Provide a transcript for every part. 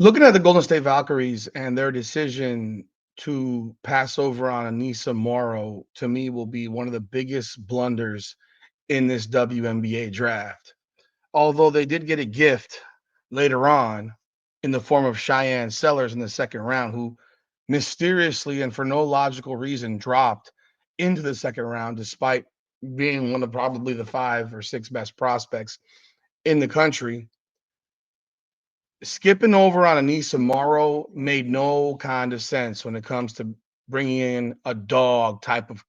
Looking at the Golden State Valkyries and their decision to pass over on Anissa Morrow, to me, will be one of the biggest blunders in this WNBA draft. Although they did get a gift later on in the form of Cheyenne Sellers in the second round, who mysteriously and for no logical reason dropped into the second round, despite being one of probably the 5 or 6 best prospects in the country. Skipping over on Anissa Morrow made no kind of sense when it comes to bringing in a dog type of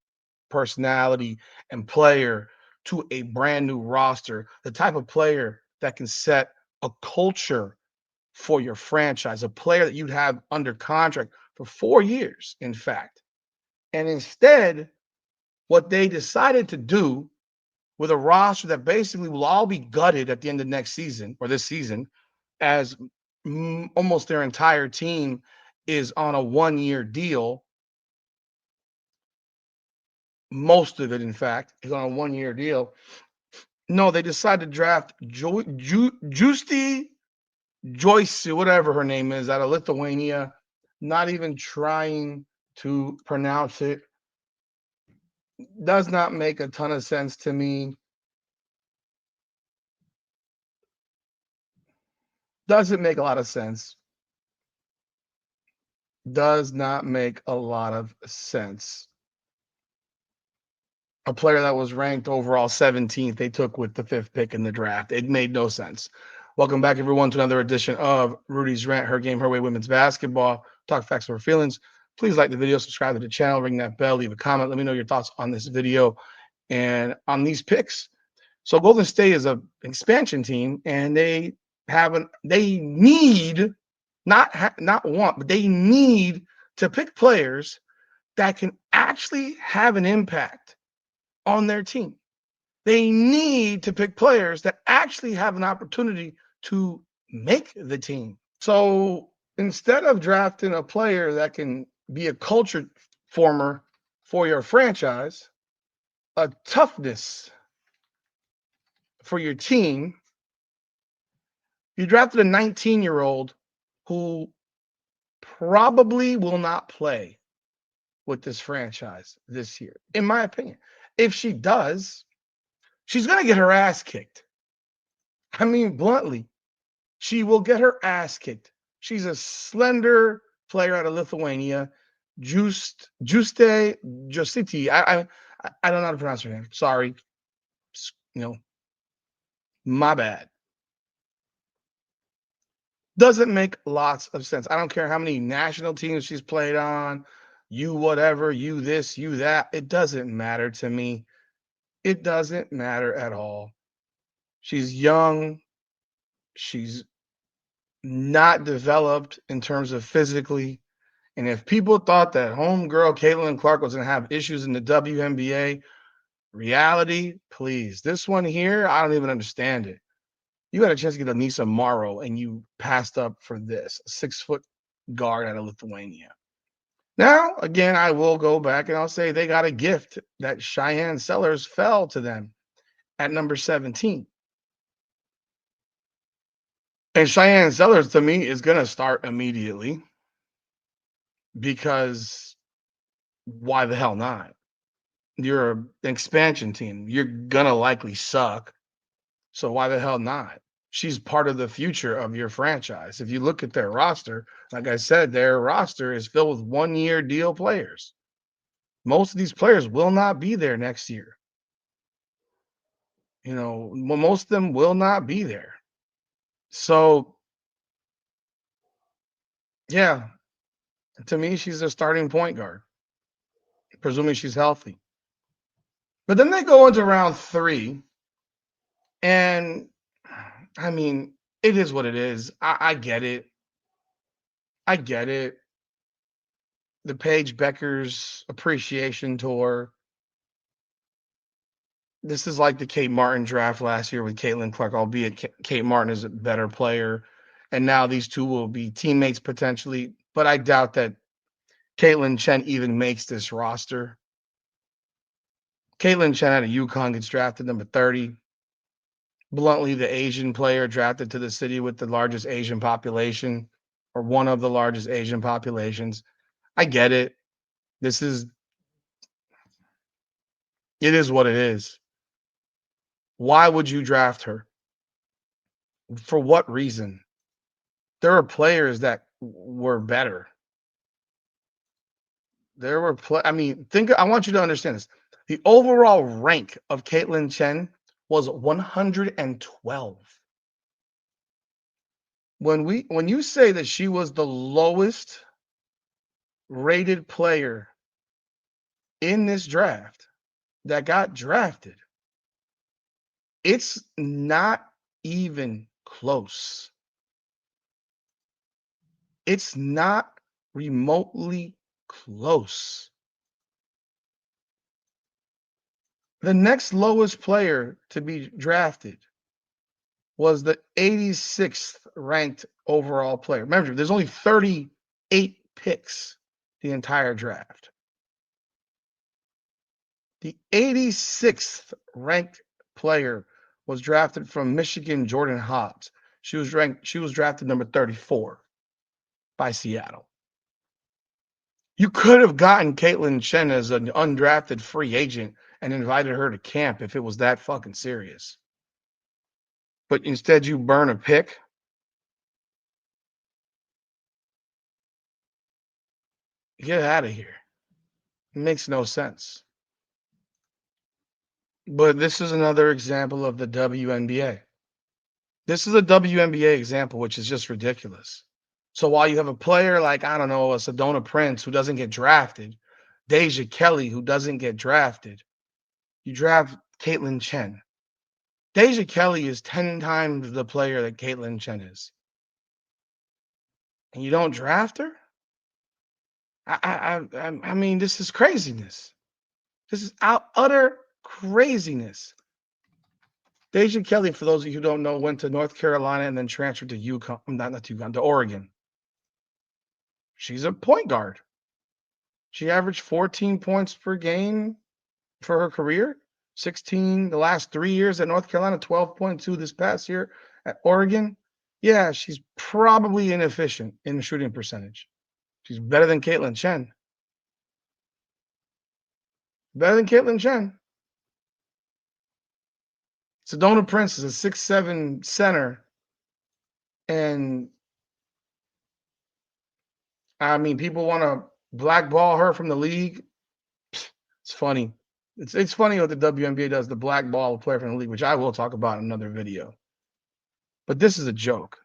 personality and player to a brand new roster, the type of player that can set a culture for your franchise, a player that you'd have under contract for 4 years, in fact. And instead, what they decided to do with a roster that basically will all be gutted at the end of next season or this season, as almost their entire team is on a 1 year deal. Most of it, in fact, is on a 1 year deal. No, they decided to draft Justi Joyce, whatever her name is, out of Lithuania. Not even trying to pronounce it. Does not make a ton of sense to me. Doesn't make a lot of sense. Does not make a lot of sense. A player that was ranked overall 17th, they took with the 5th pick in the draft. It made no sense. Welcome back, everyone, to another edition of Rudy's Rant, Her Game, Her Way Women's Basketball. Talk facts over feelings. Please like the video, subscribe to the channel, ring that bell, leave a comment. Let me know your thoughts on this video and on these picks. So Golden State is an expansion team, and they need not want, but they need to pick players that can actually have an impact on their team. They need to pick players that actually have an opportunity to make the team. So instead of drafting a player that can be a culture former for your franchise, a toughness for your team, you drafted a 19-year-old who probably will not play with this franchise this year, in my opinion. If she does, she's going to get her ass kicked. I mean, bluntly, she will get her ass kicked. She's a slender player out of Lithuania, Juste Jositi. I don't know how to pronounce her name. Sorry, you know, my bad. Doesn't make lots of sense. I don't care how many national teams she's played on, you whatever, you this, you that. It doesn't matter to me. It doesn't matter at all. She's young. She's not developed in terms of physically. And if people thought that homegirl Caitlin Clark was going to have issues in the WNBA, reality, please. This one here, I don't even understand it. You had a chance to get Anissa Morrow, and you passed up for this 6 foot guard out of Lithuania. Now, again, I will go back and I'll say they got a gift that Cheyenne Sellers fell to them at number 17. And Cheyenne Sellers, to me, is going to start immediately because why the hell not? You're an expansion team. You're going to likely suck. So why the hell not? She's part of the future of your franchise. If you look at their roster, like I said, their roster is filled with 1 year deal players. Most of these players will not be there next year. You know, most of them will not be there. So, yeah, to me, she's a starting point guard, presuming she's healthy. But then they go into round 3, and I mean, it is what it is. I get it. I get it. The Paige Becker's appreciation tour. This is like the Kate Martin draft last year with Caitlin Clark, albeit Kate Martin is a better player. And now these two will be teammates potentially. But I doubt that Caitlin Chen even makes this roster. Caitlin Chen out of UConn gets drafted number 30. Bluntly, the Asian player drafted to the city with the largest Asian population. or one of the largest Asian populations. I get it. It is what it is. Why would you draft her? For what reason? There are players that were better. There were I mean, I want you to understand this. The overall rank of Caitlin Chen was 112. When you say that she was the lowest rated player in this draft that got drafted, it's not even close. It's not remotely close. The next lowest player to be drafted was the 86th ranked overall player. Remember, there's only 38 picks the entire draft. The 86th ranked player was drafted from Michigan, Jordan Hobbs. She was drafted number 34 by Seattle. You could have gotten Caitlin Chen as an undrafted free agent and invited her to camp if it was that fucking serious. But instead you burn a pick. Get out of here. It makes no sense. But this is another example of the WNBA. This is a WNBA example, which is just ridiculous. So while you have a player like, I don't know, a Sedona Prince who doesn't get drafted, Deja Kelly who doesn't get drafted, you draft Caitlin Chen. Deja Kelly is 10 times the player that Caitlin Chen is. And you don't draft her? I mean, this is craziness. This is utter craziness. Deja Kelly, for those of you who don't know, went to North Carolina and then transferred to UConn, not UConn, to Oregon. She's a point guard. She averaged 14 points per game for her career, 16 the last 3 years at North Carolina, 12.2 this past year at Oregon. Yeah, she's probably inefficient in shooting percentage. She's better than Caitlin Chen. Better than Caitlin Chen. Sedona Prince is a 6'7" center. And I mean, people want to blackball her from the league. It's funny. It's funny what the WNBA does, the blackball a player from the league, which I will talk about in another video. But this is a joke.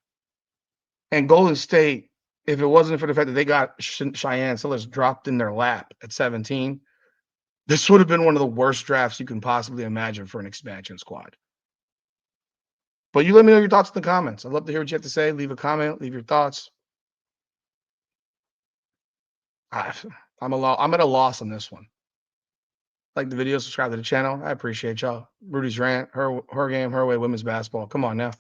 And Golden State, if it wasn't for the fact that they got Shyanne Sillers dropped in their lap at 17, this would have been one of the worst drafts you can possibly imagine for an expansion squad. But you let me know your thoughts in the comments. I'd love to hear what you have to say. Leave a comment. Leave your thoughts. I'm at a loss on this one. Like the video, subscribe to the channel. I appreciate y'all. Rudy's Rant, her game, her way, women's basketball. Come on now.